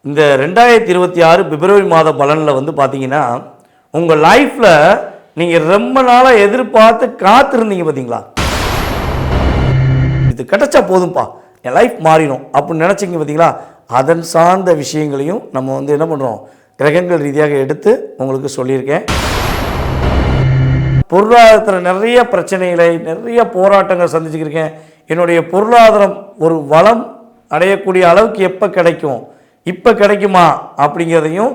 இந்த 2026 பிப்ரவரி மாத பலனில் வந்து பார்த்தீங்கன்னா உங்கள் லைஃப்பில் நீங்கள் ரொம்ப நாளாக எதிர்பார்த்து காத்திருந்தீங்க பார்த்தீங்களா, இது கிடைச்சா போதும்பா என் லைஃப் மாறிடும் அப்படின்னு நினச்சிங்க பார்த்தீங்களா, அதன் சார்ந்த விஷயங்களையும் நம்ம வந்து என்ன பண்ணுறோம், கிரகங்கள் ரீதியாக எடுத்து உங்களுக்கு சொல்லியிருக்கேன். பொருளாதாரத்தில் நிறைய பிரச்சனைகளை நிறைய போராட்டங்கள் சந்திச்சுக்கிருக்கேன். என்னுடைய பொருளாதாரம் ஒரு வளம் அடையக்கூடிய அளவுக்கு எப்போ கிடைக்கும், இப்போ கிடைக்குமா அப்படிங்கிறதையும்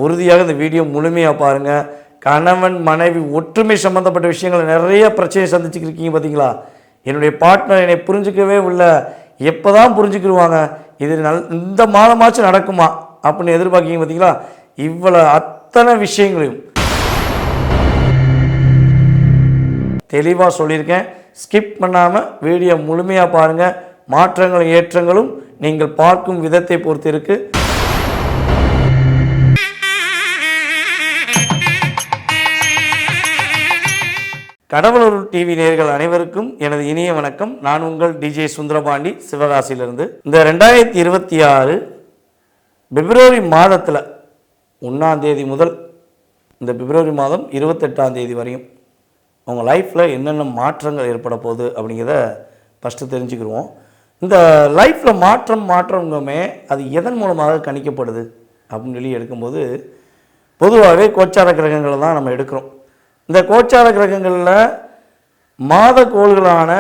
உறுதியாக இந்த வீடியோ முழுமையாக பாருங்கள். கணவன் மனைவி ஒற்றுமை சம்மந்தப்பட்ட விஷயங்கள் நிறைய பிரச்சனையை சந்திச்சுக்கிருக்கீங்க பார்த்தீங்களா, என்னுடைய பார்ட்னர் என்னை புரிஞ்சிக்கவே இல்லை, எப்போ தான் புரிஞ்சுக்கிடுவாங்க, இது இந்த மாதமாச்சும் நடக்குமா அப்படின்னு எதிர்பார்க்கிங்க பார்த்தீங்களா, இவ்வளோ அத்தனை விஷயங்களையும் தெளிவாக சொல்லியிருக்கேன். ஸ்கிப் பண்ணாமல் வீடியோ முழுமையாக பாருங்கள். மாற்றங்களும் ஏற்றங்களும் நீங்கள் பார்க்கும் விதத்தை பொறுத்து இருக்கு. கடவுளூர் டிவி நேயர்கள் அனைவருக்கும் எனது இனிய வணக்கம். நான் உங்கள் டிஜே சுந்தரபாண்டி, சிவகாசியிலிருந்து. இந்த 2026 பிப்ரவரி மாதத்தில் 1ஆம் தேதி முதல் இந்த பிப்ரவரி மாதம் 28ஆம் தேதி வரையும் உங்கள் லைஃப்பில் என்னென்ன மாற்றங்கள் ஏற்பட போகுது அப்படிங்கிறத ஃபஸ்ட்டு தெரிஞ்சுக்கிடுவோம். இந்த லைஃப்பில் மாற்றங்குமே அது எதன் மூலமாக கணிக்கப்படுது அப்படின்னு சொல்லி எடுக்கும்போது பொதுவாகவே கோச்சார கிரகங்களை தான் நம்ம எடுக்கிறோம். இந்த கோச்சார கிரகங்களில் மாத கோள்களான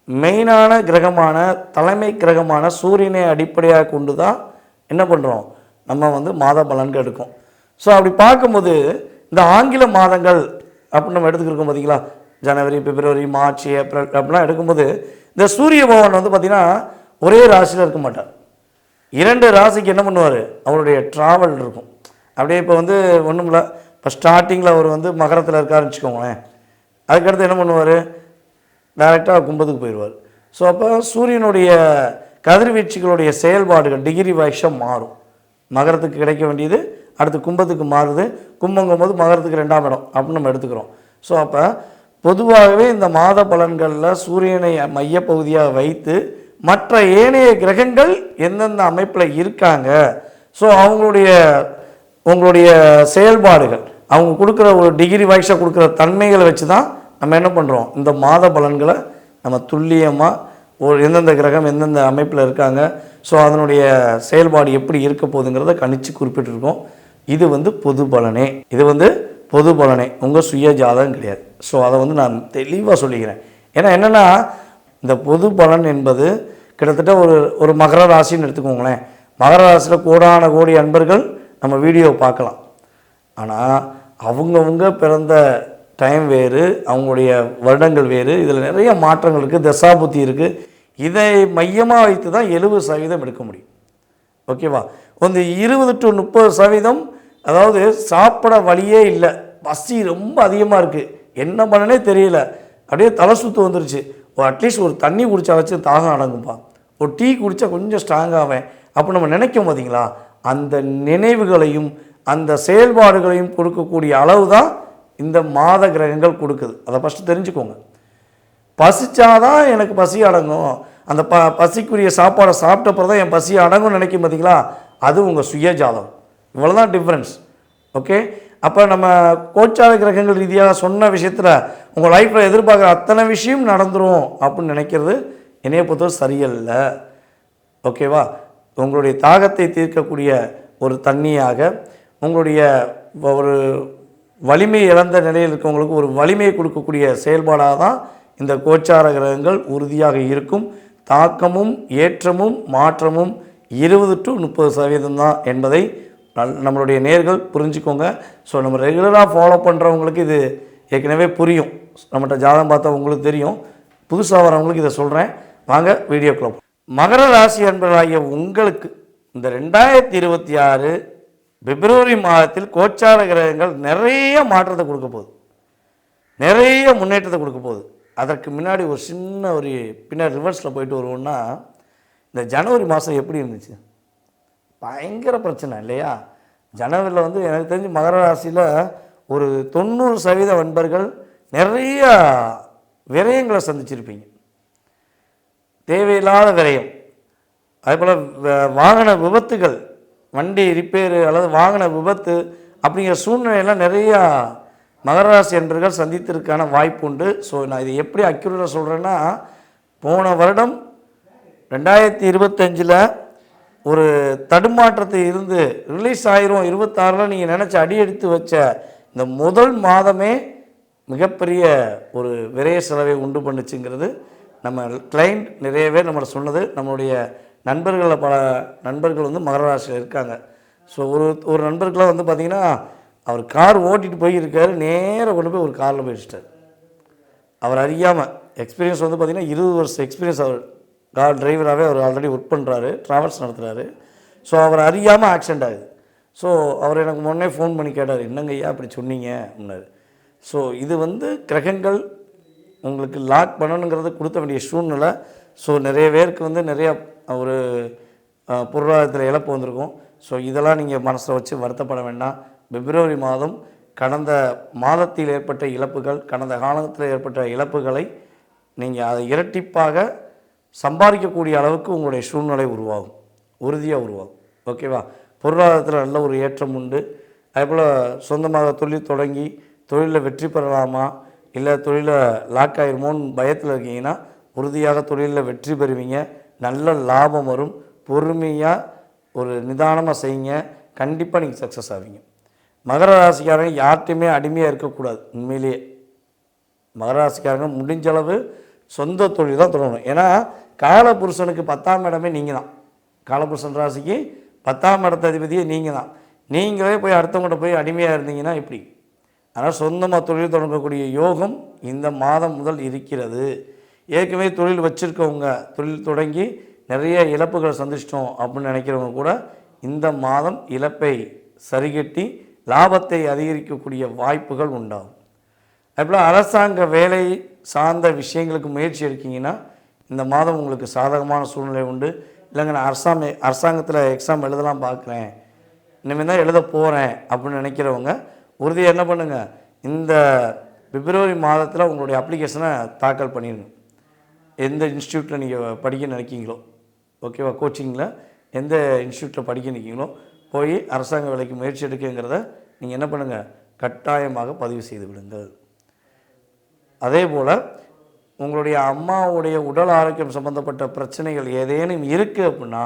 மெயினான கிரகமான தலைமை கிரகமான சூரியனை அடிப்படையாக கொண்டு தான் என்ன பண்ணுறோம், நம்ம வந்து மாத பலன்கள் எடுக்கும். ஸோ அப்படி பார்க்கும்போது இந்த ஆங்கில மாதங்கள் அப்படின்னு நம்ம எடுத்துக்கிருக்கோம் பார்த்தீங்களா, ஜனவரி, பிப்ரவரி, மார்ச், ஏப்ரல் அப்படிலாம் எடுக்கும்போது இந்த சூரிய பகவான் வந்து பார்த்திங்கன்னா ஒரே ராசியில் இருக்க மாட்டார். 2 ராசிக்கு என்ன பண்ணுவார், அவருடைய ட்ராவல் இருக்கும். அப்படியே இப்போ வந்து ஒன்றும் இல்லை, இப்போ ஸ்டார்டிங்கில் அவர் வந்து மகரத்தில் இருக்காருன்னு வச்சுக்கோங்களேன், அதுக்கடுத்து என்ன பண்ணுவார், டைரெக்டாக கும்பத்துக்கு போயிடுவார். ஸோ அப்போ சூரியனுடைய கதிர்வீச்சுகளுடைய செயல்பாடுகள் டிகிரி வைஸாக மாறும். மகரத்துக்கு கிடைக்க வேண்டியது அடுத்து கும்பத்துக்கு மாறுது, கும்பங்கும் போது மகரத்துக்கு 2ஆம் இடம் அப்படின்னு நம்ம எடுத்துக்கிறோம். ஸோ அப்போ பொதுவாகவே இந்த மாத பலன்களில் சூரியனை மையப்பகுதியாக வைத்து மற்ற ஏனைய கிரகங்கள் எந்தெந்த அமைப்பில் இருக்காங்க, ஸோ உங்களுடைய செயல்பாடுகள் அவங்க கொடுக்குற ஒரு டிகிரி வைஸாக கொடுக்குற தன்மைகளை வச்சு தான் நம்ம என்ன பண்ணுறோம், இந்த மாத பலன்களை நம்ம துல்லியமாக எந்தெந்த கிரகம் எந்தெந்த அமைப்பில் இருக்காங்க, ஸோ அதனுடைய செயல்பாடு எப்படி இருக்க போகுதுங்கிறத கணிச்சு குறிப்பிட்டிருக்கோம். இது வந்து பொது பலனே, உங்கள் சுய ஜாதகம் கிடையாது. ஸோ அதை வந்து நான் தெளிவாக சொல்லிக்கிறேன். ஏன்னா என்னென்னா இந்த பொது பலன் என்பது கிட்டத்தட்ட ஒரு மகர ராசின்னு எடுத்துக்கோங்களேன். மகர ராசியில் கோடான கோடி அன்பர்கள் நம்ம வீடியோ பார்க்கலாம். ஆனால் அவங்கவுங்க பிறந்த டைம் வேறு, அவங்களுடைய வருடங்கள் வேறு, இதில் நிறைய மாற்றங்கள் இருக்குது, தசாபுத்தி இருக்குது. இதை மையமாக வைத்து தான் 70% எடுக்க முடியும். ஓகேவா? வந்து 20 to 30% அதாவது சாப்பிட வழியே இல்லை, பசி ரொம்ப அதிகமாக இருக்குது, என்ன பண்ணனே தெரியல, அப்படியே தலை சுற்று வந்துருச்சு, அட்லீஸ்ட் ஒரு தண்ணி குடித்தாச்சும் தாகம் அடங்கும்பா, ஒரு டீ குடித்தா கொஞ்சம் ஸ்ட்ராங்காவேன் அப்போ நம்ம நினைக்கும் பார்த்தீங்களா, அந்த நினைவுகளையும் அந்த செயல்பாடுகளையும் கொடுக்கக்கூடிய அளவு தான் இந்த மாத கிரகங்கள் கொடுக்குது. அதை ஃபஸ்ட்டு தெரிஞ்சுக்கோங்க. பசிச்சாதான் எனக்கு பசி அடங்கும், அந்த பசிக்குரிய சாப்பாடை சாப்பிட்டப்பறம் தான் என் பசி அடங்கும்னு நினைக்கும் பார்த்தீங்களா, அது உங்கள் சுய ஜாதகம். இவ்வளோதான் டிஃப்ரென்ஸ். ஓகே, அப்போ நம்ம கோச்சார கிரகங்கள் ரீதியாக சொன்ன விஷயத்தில் உங்கள் லைஃப்பில் எதிர்பார்க்குற அத்தனை விஷயம் நடந்துடும் அப்படின்னு நினைக்கிறது என்னைய பொறுத்தவரை சரியல்ல. ஓகேவா? உங்களுடைய தாகத்தை தீர்க்கக்கூடிய ஒரு தண்ணியாக, உங்களுடைய ஒரு வலிமை இழந்த நிலையில் இருக்கவங்களுக்கு ஒரு வலிமையை கொடுக்கக்கூடிய செயல்பாடாக தான் இந்த கோச்சார கிரகங்கள் உறுதியாக இருக்கும். தாக்கமும் ஏற்றமும் மாற்றமும் 20 to 30% தான் என்பதை நம்மளுடைய நேர்கள் புரிஞ்சுக்கோங்க. ஸோ நம்ம ரெகுலராக ஃபாலோ பண்ணுறவங்களுக்கு இது ஏற்கனவே புரியும், நம்மகிட்ட ஜாதகம் பார்த்தா உங்களுக்கு தெரியும். புதுசாக வரவங்களுக்கு இதை சொல்கிறேன், வாங்க வீடியோக்குள்ள. மகர ராசி அன்பர்களாகிய உங்களுக்கு இந்த 2026 பிப்ரவரி மாதத்தில் கோச்சார கிரகங்கள் நிறைய மாற்றத்தை கொடுக்க போகுது, நிறைய முன்னேற்றத்தை கொடுக்க போகுது. அதற்கு முன்னாடி ஒரு சின்ன பின்னாடி ரிவர்ஸில் போயிட்டு வருவோம்னா, இந்த ஜனவரி மாதம் எப்படி இருந்துச்சு, பயங்கர பிரச்சனை இல்லையா? ஜனவரியில் வந்து எனக்கு தெரிஞ்சு மகர ராசியில் ஒரு 90% நண்பர்கள் நிறைய விரயங்களை சந்திச்சிருப்பீங்க. தேவையில்லாத விரயம், அதேபோல் வாகன விபத்துகள், வண்டி ரிப்பேரு அல்லது வாகன விபத்து அப்படிங்கிற சூழ்நிலையெல்லாம் நிறையா மகர ராசி அன்பர்கள் சந்தித்திற்கான வாய்ப்பு உண்டு. ஸோ நான் இது எப்படி அக்யூரேட்டாக சொல்கிறேன்னா, போன வருடம் 2025 ஒரு தடுமாற்றத்தை இருந்து ரிலீஸ் ஆயிரும் 26 நீங்கள் நினச்ச அடி எடுத்து வச்ச இந்த முதல் மாதமே மிகப்பெரிய ஒரு விரைய செலவை உண்டு பண்ணுச்சுங்கிறது நம்ம கிளைண்ட் நிறைய பேர் நம்மளை சொன்னது. நம்மளுடைய நண்பர்களில் பல நண்பர்கள் வந்து மகர ராசியில் இருக்காங்க. ஸோ ஒரு நண்பர்களாக வந்து பார்த்திங்கன்னா, அவர் கார் ஓட்டிகிட்டு போயிருக்காரு, நேராக கொண்டு போய் ஒரு காரில் போய் வச்சுட்டார். அவர் அறியாமல் எக்ஸ்பீரியன்ஸ் வந்து பார்த்திங்கன்னா 20 வருஷம் எக்ஸ்பீரியன்ஸ். அவர் கார் டிரைவராகவே அவர் ஆல்ரெடி ஒர்க் பண்ணுறாரு, ட்ராவல்ஸ் நடத்துகிறாரு. ஸோ அவர் அறியாமல் ஆக்சிடெண்ட் ஆகுது. ஸோ அவர் எனக்கு முன்னே ஃபோன் பண்ணி கேட்டார், என்னங்க ஐயா அப்படி சொன்னீங்க அப்படின்னாரு. ஸோ இது வந்து கிரகங்கள் உங்களுக்கு லாக் பண்ணணுங்கிறத கொடுத்த வேண்டிய சூழ்நிலை. ஸோ நிறைய பேருக்கு வந்து நிறையா ஒரு பொருளாதாரத்தில் இழப்பு வந்திருக்கும். ஸோ இதெல்லாம் நீங்கள் மனசில் வச்சு வருத்தப்பட வேண்டாம். பிப்ரவரி மாதம் கடந்த மாதத்தில் ஏற்பட்ட இழப்புகள், கடந்த காலத்தில் ஏற்பட்ட இழப்புகளை நீங்கள் அதை இரட்டிப்பாக சம்பாதிக்கக்கூடிய அளவுக்கு உங்களுடைய சூழ்நிலை உருவாகும், உறுதியாக உருவாகும். ஓகேவா? பொருளாதாரத்தில் நல்ல ஒரு ஏற்றம் உண்டு. அதேபோல் சொந்தமாக தொழில் தொடங்கி தொழிலில் வெற்றி பெறலாமா, இல்லை தொழிலை லாக் ஆகிருமோன்னு பயத்தில் இருக்கீங்கன்னா உறுதியாக தொழிலில் வெற்றி பெறுவீங்க. நல்ல லாபம் வரும். பொறுமையாக ஒரு நிதானமாக செய்யுங்க, கண்டிப்பாக நீங்கள் சக்ஸஸ் ஆவீங்க. மகர ராசிக்காரங்க யார்கிட்டையுமே அடிமையாக இருக்கக்கூடாது. உண்மையிலேயே மகர ராசிக்காரங்க முடிஞ்சளவு சொந்த தொழில் தான் தொடங்கணும். ஏன்னா காலபுருஷனுக்கு 10ஆம் இடமே நீங்கள் தான். காலபுருஷன் ராசிக்கு 10ஆம் இடத்த அதிபதியே நீங்கள் தான். நீங்களே போய் அடுத்தவங்கள்ட்ட போய் அடிமையாக இருந்தீங்கன்னா எப்படி? அதனால் சொந்தமாக தொழில் தொடங்கக்கூடிய யோகம் இந்த மாதம் முதல் இருக்கிறது. ஏற்கனவே தொழில் வச்சுருக்கவங்க, தொழில் தொடங்கி நிறைய இழப்புகளை சந்திச்சிட்டோம் அப்படின்னு நினைக்கிறவங்க கூட இந்த மாதம் இழப்பை சரிகட்டி லாபத்தை அதிகரிக்கக்கூடிய வாய்ப்புகள் உண்டாகும். அதுபோல் அரசாங்க வேலை சார்ந்த விஷயங்களுக்கு முயற்சி எடுக்கிங்கன்னா இந்த மாதம் உங்களுக்கு சாதகமான சூழ்நிலை உண்டு. இல்லைங்க நான் அரசாங்கத்தில் எக்ஸாம் எழுதலாம் பார்க்குறேன், இனிமேல் தான் எழுத போகிறேன் அப்படின்னு நினைக்கிறவங்க உறுதியாக என்ன பண்ணுங்கள், இந்த பிப்ரவரி மாதத்தில் உங்களுடைய அப்ளிகேஷனை தாக்கல் பண்ணிடணும். எந்த இன்ஸ்டியூட்டில் நீங்கள் படிக்க நினைக்கிங்களோ, ஓகேவா, கோச்சிங்கில் எந்த இன்ஸ்டியூட்டில் படிக்க நினைக்கிங்களோ போய் அரசாங்க வேலைக்கு முயற்சி எடுக்குங்கிறத நீங்கள் என்ன பண்ணுங்கள், கட்டாயமாக பதிவு செய்து விடுங்கள். அதே போல் உங்களுடைய அம்மாவுடைய உடல் ஆரோக்கியம் சம்பந்தப்பட்ட பிரச்சனைகள் ஏதேனும் இருக்குது அப்படின்னா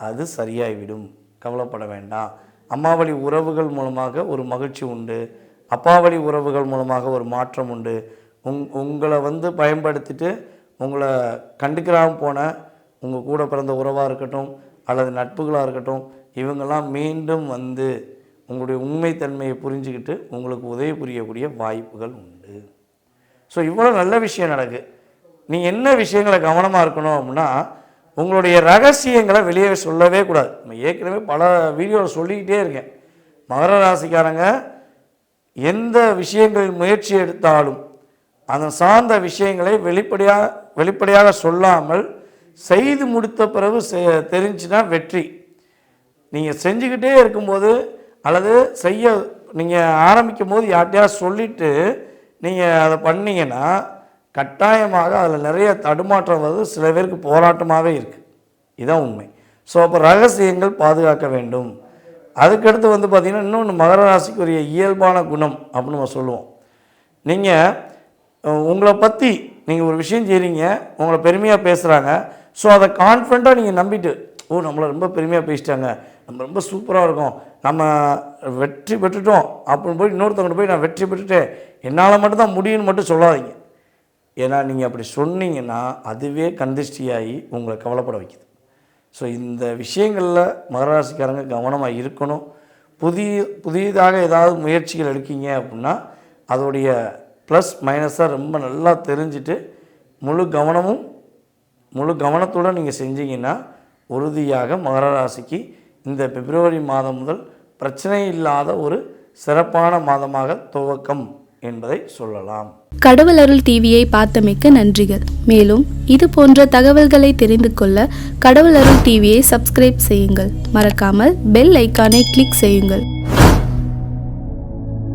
அது சரியாகிவிடும், கவலைப்பட வேண்டாம். அம்மாவழி உறவுகள் மூலமாக ஒரு மகிழ்ச்சி உண்டு, அப்பாவழி உறவுகள் மூலமாக ஒரு மாற்றம் உண்டு. உங்களை வந்து பயன்படுத்திட்டு உங்களை கண்டுக்கிறாமல் போன உங்கள் கூட பிறந்த உறவாக இருக்கட்டும் அல்லது நட்புகளாக இருக்கட்டும், இவங்கெல்லாம் மீண்டும் வந்து உங்களுடைய உண்மைத்தன்மையை புரிஞ்சுக்கிட்டு உங்களுக்கு உதவி புரியக்கூடிய வாய்ப்புகள் உண்டு. ஸோ இவ்வளோ நல்ல விஷயம் நடக்கு. நீங்கள் என்ன விஷயங்களை கவனமாக இருக்கணும் அப்படின்னா, உங்களுடைய ரகசியங்களை வெளியே சொல்லவே கூடாது. நம்ம ஏற்கனவே பல வீடியோவில் சொல்லிக்கிட்டே இருக்கேன். மகர ராசிக்காரங்க எந்த விஷயங்களில் முயற்சி எடுத்தாலும் அந்த சார்ந்த விஷயங்களை வெளிப்படையாக சொல்லாமல் செய்து முடித்த பிறகு தெரிஞ்சுன்னா வெற்றி. நீங்கள் செஞ்சுக்கிட்டே இருக்கும்போது அல்லது நீங்கள் ஆரம்பிக்கும் போது யார்கிட்டையா சொல்லிவிட்டு நீங்கள் அதை பண்ணிங்கன்னா கட்டாயமாக அதில் நிறைய தடுமாற்றம் வருது. சில பேருக்கு போராட்டமாகவே இருக்குது. இதுதான் உண்மை. ஸோ அப்போ ரகசியங்கள் பாதுகாக்க வேண்டும். அதுக்கடுத்து வந்து பார்த்திங்கன்னா இன்னொன்று மகர ராசிக்குரிய இயல்பான குணம் அப்படின்னு நம்ம சொல்லுவோம். நீங்கள் உங்களை பற்றி நீங்கள் ஒரு விஷயம் செய்கிறீங்க, உங்களை பெருமையாக பேசுகிறாங்க. ஸோ அதை கான்ஃபிடண்ட்டாக நீங்கள் நம்பிட்டு, நம்மளை ரொம்ப பெருமையாக பேசிட்டாங்க, நம்ம ரொம்ப சூப்பராக இருக்கோம், நம்ம வெற்றி பெற்றுட்டோம் அப்படின்னு போய் இன்னொருத்தவங்க போய் நான் வெற்றி பெற்றுட்டேன், என்னால் மட்டும்தான் முடியும்னு மட்டும் சொல்லாதீங்க. ஏன்னா நீங்கள் அப்படி சொன்னீங்கன்னா அதுவே கந்திஷ்டியாகி உங்களை கவலைப்பட வைக்குது. ஸோ இந்த விஷயங்களில் மகராசிக்காரங்க கவனமாக இருக்கணும். புதியதாக ஏதாவது முயற்சிகள் எடுக்கீங்க அப்படின்னா அதோடைய ப்ளஸ் மைனஸாக ரொம்ப நல்லா தெரிஞ்சுட்டு முழு கவனத்துடன் நீங்கள் செஞ்சீங்கன்னா உறுதியாக மகர ராசிக்கு இந்த பிப்ரவரி மாதம் முதல் பிரச்சனை இல்லாத ஒரு சிறப்பான மாதமாக துவக்கம் என்பதை சொல்லலாம். கடவுள் அருள் டிவியை பார்த்தமைக்க நன்றிகள். மேலும் இது போன்ற தகவல்களை தெரிந்து கொள்ள கடவுள் அருள் டிவியை சப்ஸ்கிரைப் செய்யுங்கள். மறக்காமல் பெல் ஐக்கானை கிளிக் செய்யுங்கள்.